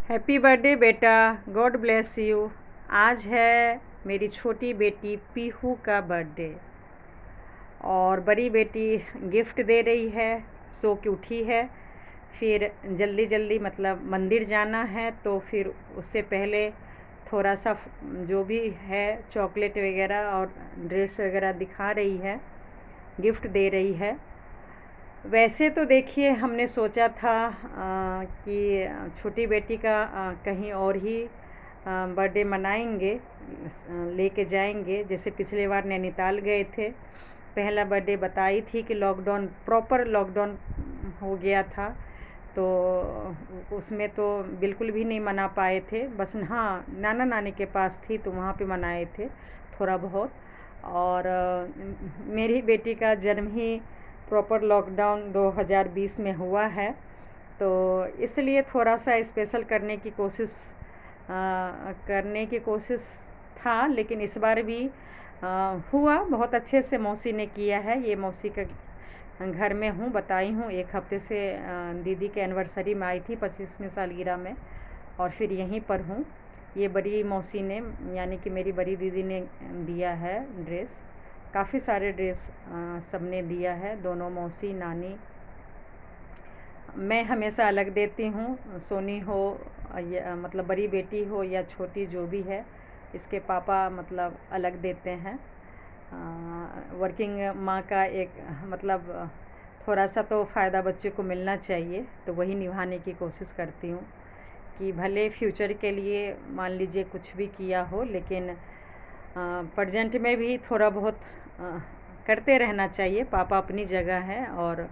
Happy birthday बेटा, God bless you. आज है मेरी छोटी बेटी पीहू का बर्थडे और बड़ी बेटी गिफ्ट दे रही है। सो के उठी है, फिर जल्दी जल्दी मतलब मंदिर जाना है, तो फिर उससे पहले थोड़ा सा जो भी है चॉकलेट वगैरह और ड्रेस वगैरह दिखा रही है, गिफ्ट दे रही है। वैसे तो देखिए हमने सोचा था कि छोटी बेटी का कहीं और ही बर्थडे मनाएंगे, लेके जाएंगे। जैसे पिछले बार नैनीताल गए थे, पहला बर्थडे बताई थी कि लॉकडाउन, प्रॉपर लॉकडाउन हो गया था, तो उसमें तो बिल्कुल भी नहीं मना पाए थे। बस हाँ, नाना नानी के पास थी तो वहाँ पे मनाए थे थोड़ा बहुत। और मेरी बेटी का जन्म ही प्रॉपर लॉकडाउन 2020 में हुआ है, तो इसलिए थोड़ा सा स्पेशल करने की कोशिश था। लेकिन इस बार भी हुआ बहुत अच्छे से। मौसी ने किया है, ये मौसी का घर में हूँ, बताई हूँ। एक हफ्ते से दीदी के एनिवर्सरी में आई थी, 25वीं सालगिरह में, और फिर यहीं पर हूँ। ये बड़ी मौसी ने, यानी कि मेरी बड़ी दीदी ने दिया है ड्रेस। काफ़ी सारे ड्रेस सबने दिया है, दोनों मौसी नानी। मैं हमेशा अलग देती हूँ, सोनी हो या मतलब बड़ी बेटी हो या छोटी जो भी है, इसके पापा मतलब अलग देते हैं। वर्किंग माँ का एक मतलब थोड़ा सा तो फ़ायदा बच्चे को मिलना चाहिए, तो वही निभाने की कोशिश करती हूँ कि भले फ्यूचर के लिए मान लीजिए कुछ भी किया हो, लेकिन प्रेजेंट में भी थोड़ा बहुत करते रहना चाहिए। पापा अपनी जगह है, और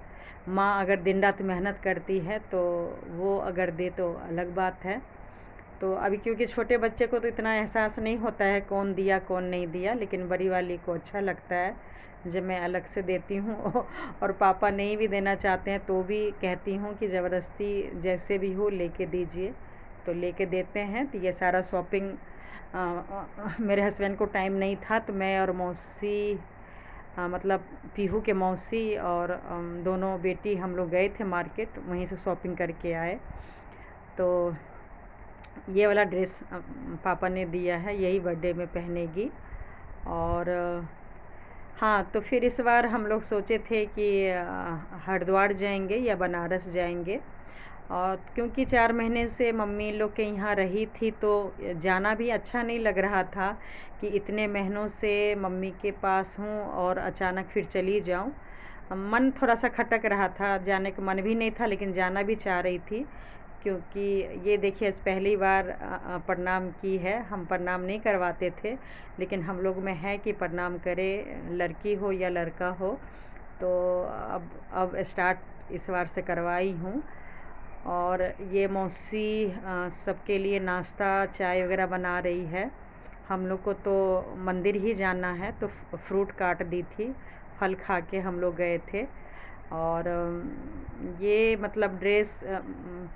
माँ अगर दिन रात मेहनत करती है तो वो अगर दे तो अलग बात है। तो अभी क्योंकि छोटे बच्चे को तो इतना एहसास नहीं होता है कौन दिया कौन नहीं दिया, लेकिन बड़ी वाली को अच्छा लगता है जब मैं अलग से देती हूँ और पापा नहीं भी देना चाहते हैं तो भी कहती हूँ कि ज़बरदस्ती जैसे भी हो लेके दीजिए, तो लेके देते हैं। तो ये सारा शॉपिंग मेरे हस्बैंड को टाइम नहीं था, तो मैं और मौसी मतलब पीहू के मौसी और दोनों बेटी हम लोग गए थे मार्केट, वहीं से शॉपिंग करके आए। तो ये वाला ड्रेस पापा ने दिया है, यही बर्थडे में पहनेगी। और हाँ, तो फिर इस बार हम लोग सोचे थे कि हरिद्वार जाएंगे या बनारस जाएंगे। और क्योंकि 4 महीने से मम्मी लोग के यहाँ रही थी, तो जाना भी अच्छा नहीं लग रहा था कि इतने महीनों से मम्मी के पास हूँ और अचानक फिर चली जाऊँ। मन थोड़ा सा खटक रहा था, जाने का मन भी नहीं था, लेकिन जाना भी चाह रही थी। क्योंकि ये देखिए पहली बार प्रणाम की है। हम प्रणाम नहीं करवाते थे, लेकिन हम लोग में है कि प्रणाम करे, लड़की हो या लड़का हो। तो अब स्टार्ट इस बार से करवाई हूँ। और ये मौसी सबके लिए नाश्ता चाय वगैरह बना रही है। हम लोग को तो मंदिर ही जाना है, तो फ्रूट काट दी थी, फल खा के हम लोग गए थे। और ये मतलब ड्रेस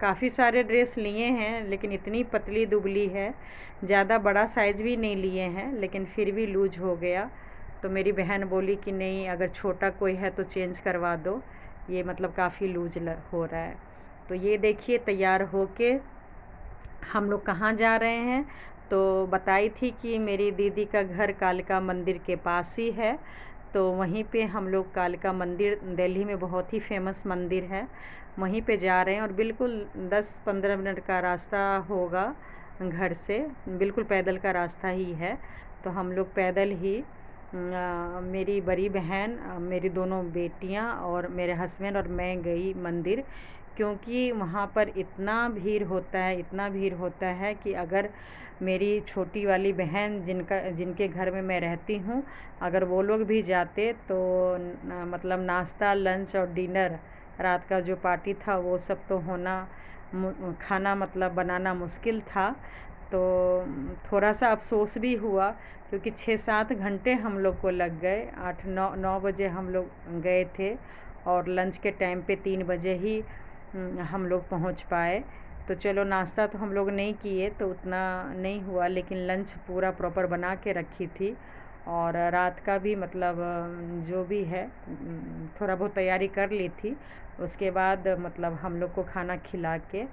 काफ़ी सारे ड्रेस लिए हैं, लेकिन इतनी पतली दुबली है, ज़्यादा बड़ा साइज़ भी नहीं लिए हैं, लेकिन फिर भी लूज हो गया। तो मेरी बहन बोली कि नहीं, अगर छोटा कोई है तो चेंज करवा दो, ये मतलब काफ़ी लूज हो रहा है। तो ये देखिए तैयार होके हम लोग कहाँ जा रहे हैं। तो बताई थी कि मेरी दीदी का घर कालिका मंदिर के पास ही है, तो वहीं पे हम लोग कालिका मंदिर, दिल्ली में बहुत ही फेमस मंदिर है, वहीं पे जा रहे हैं। और बिल्कुल 10-15 मिनट का रास्ता होगा घर से, बिल्कुल पैदल का रास्ता ही है। तो हम लोग पैदल ही मेरी बड़ी बहन, मेरी दोनों बेटियां और मेरे हस्बैंड और मैं गई मंदिर। क्योंकि वहाँ पर इतना भीड़ होता है, इतना भीड़ होता है कि अगर मेरी छोटी वाली बहन जिनके घर में मैं रहती हूँ, अगर वो लोग भी जाते तो मतलब नाश्ता लंच और डिनर, रात का जो पार्टी था वो सब तो खाना मतलब बनाना मुश्किल था। तो थोड़ा सा अफसोस भी हुआ, क्योंकि 6-7 घंटे हम लोग को लग गए। 8-9 बजे हम लोग गए थे, और लंच के टाइम पे 3 बजे ही हम लोग पहुंच पाए। तो चलो नाश्ता तो हम लोग नहीं किए तो उतना नहीं हुआ, लेकिन लंच पूरा प्रॉपर बना के रखी थी। और रात का भी मतलब जो भी है थोड़ा बहुत तैयारी कर ली थी। उसके बाद मतलब हम लोग को खाना खिला के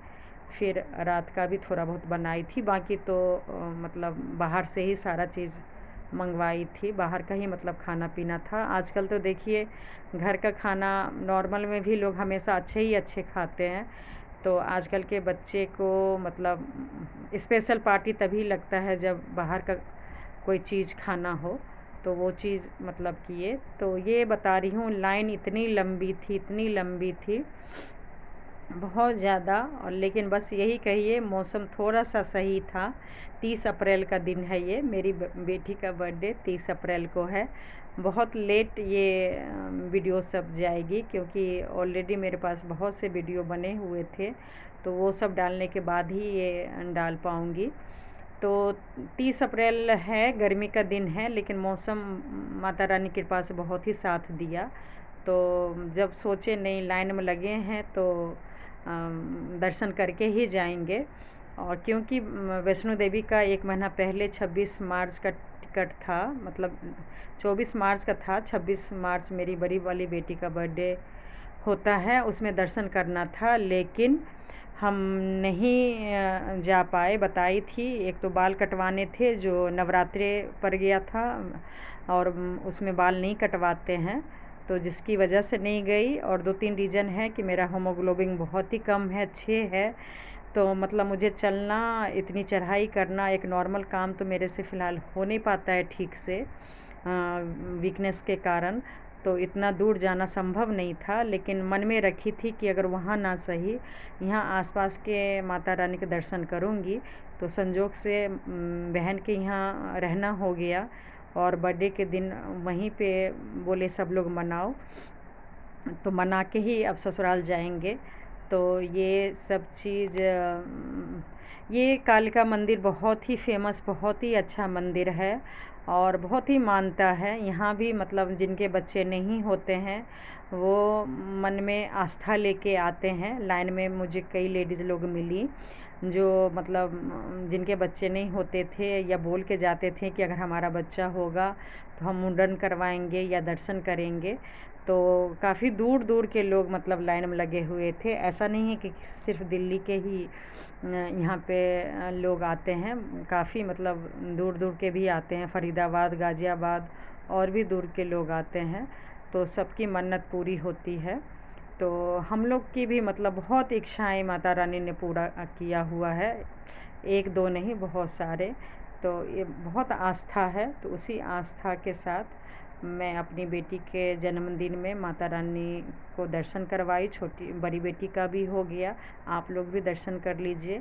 फिर रात का भी थोड़ा बहुत बनाई थी, बाकी तो मतलब बाहर से ही सारा चीज़ मंगवाई थी, बाहर का ही मतलब खाना पीना था। आजकल तो देखिए घर का खाना नॉर्मल में भी लोग हमेशा अच्छे ही अच्छे खाते हैं, तो आजकल के बच्चे को मतलब स्पेशल पार्टी तभी लगता है जब बाहर का कोई चीज़ खाना हो, तो वो चीज़ मतलब किए। तो ये बता रही हूँ, लाइन इतनी लंबी थी, इतनी लंबी थी, बहुत ज़्यादा। और लेकिन बस यही कहिए मौसम थोड़ा सा सही था। 30 अप्रैल का दिन है ये, मेरी बेटी का बर्थडे 30 अप्रैल को है। बहुत लेट ये वीडियो सब जाएगी, क्योंकि ऑलरेडी मेरे पास बहुत से वीडियो बने हुए थे, तो वो सब डालने के बाद ही ये डाल पाऊँगी। तो 30 अप्रैल है, गर्मी का दिन है, लेकिन मौसम माता रानी की कृपा से बहुत ही साथ दिया। तो जब सोचे नहीं लाइन में लगे हैं तो दर्शन करके ही जाएंगे। और क्योंकि वैष्णो देवी का 1 महीना पहले 26 मार्च का टिकट था, मतलब 24 मार्च का था, 26 मार्च मेरी बड़ी वाली बेटी का बर्थडे होता है, उसमें दर्शन करना था, लेकिन हम नहीं जा पाए। बताई थी, एक तो बाल कटवाने थे जो नवरात्रे पर गया था, और उसमें बाल नहीं कटवाते हैं, तो जिसकी वजह से नहीं गई। और 2-3 रीज़न है कि मेरा हीमोग्लोबिन बहुत ही कम है, 6 है, तो मतलब मुझे चलना, इतनी चढ़ाई करना, एक नॉर्मल काम तो मेरे से फ़िलहाल हो नहीं पाता है ठीक से, वीकनेस के कारण। तो इतना दूर जाना संभव नहीं था, लेकिन मन में रखी थी कि अगर वहाँ ना सही, यहाँ आसपास के माता रानी के दर्शन करूँगी। तो संजोग से बहन के यहाँ रहना हो गया, और बर्थडे के दिन वहीं पे बोले सब लोग मनाओ, तो मना के ही अब ससुराल जाएंगे। तो ये सब चीज़, ये कालिका मंदिर बहुत ही फेमस, बहुत ही अच्छा मंदिर है, और बहुत ही मानता है यहाँ भी। मतलब जिनके बच्चे नहीं होते हैं वो मन में आस्था लेके आते हैं। लाइन में मुझे कई लेडीज़ लोग मिली जो मतलब जिनके बच्चे नहीं होते थे, या बोल के जाते थे कि अगर हमारा बच्चा होगा तो हम मुंडन करवाएंगे या दर्शन करेंगे। तो काफ़ी दूर दूर के लोग मतलब लाइन में लगे हुए थे। ऐसा नहीं है कि सिर्फ दिल्ली के ही यहाँ पे लोग आते हैं, काफ़ी मतलब दूर दूर के भी आते हैं, फरीदाबाद, गाज़ियाबाद और भी दूर के लोग आते हैं। तो सबकी मन्नत पूरी होती है। तो हम लोग की भी मतलब बहुत इच्छाएं माता रानी ने पूरा किया हुआ है, 1-2 नहीं, बहुत सारे। तो ये बहुत आस्था है, तो उसी आस्था के साथ मैं अपनी बेटी के जन्मदिन में माता रानी को दर्शन करवाई। छोटी बड़ी बेटी का भी हो गया, आप लोग भी दर्शन कर लीजिए।